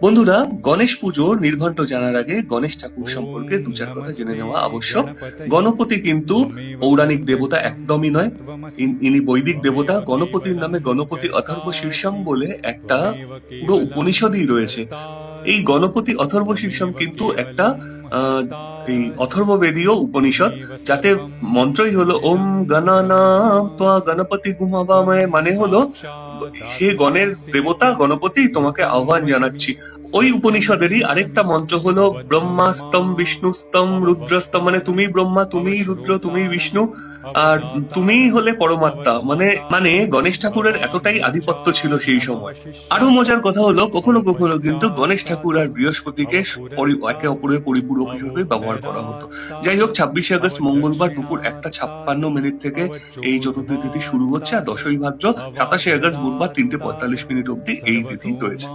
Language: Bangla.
বন্ধুরা, গণেশ পুজোর নির্ঘণ্ট জানার আগে গণেশ ঠাকুর সম্পর্কে দু চার কথা জেনে নেওয়া আবশ্যক। গণপতি কিন্তু পৌরাণিক দেবতা একদমই নয়। ইনি বৈদিক দেবতা। গণপতির নামে গণপতি অথর্ব শীর্ষম বলে একটা পুরো উপনিষদই রয়েছে। এই গণপতি অথর্ব শীর্ষম কিন্তু একটা আহ এই অথর্ববেদীয় উপনিষদ, যাতে মন্ত্রই হলো ওম গণানাম ত্বা গণপতি গুমাবাময়, মানে হলো হে গণের দেবতা গণপতি, তোমাকে আহ্বান জানাচ্ছি। ওই উপনিষদেরই আরেকটা মন্ত্র হলো ব্রহ্মাস্তম বিষ্ণুস্তম রুদ্রস্তম, মানে তুমি ব্রহ্মা, তুমি রুদ্র, তুমি বিষ্ণু, আর তুমিই হলে পরমাত্মা। মানে মানে গণেশ ঠাকুরের এতটাই আধিপত্য ছিল সেই সময়। আরো মজার কথা হলো, কখনো কখনো কিন্তু গণেশ ঠাকুর আর বৃহস্পতিকে একে অপরের পরিপূরক হিসেবে ব্যবহার করা হতো। যাই হোক, 26শে আগস্ট মঙ্গলবার দুপুর 1:56 থেকে এই চতুর্থী তিথি শুরু হচ্ছে, আর 10ই ভাদ্র 27শে আগস্ট বুধবার 3:45 অব্দি এই তিথি রয়েছে।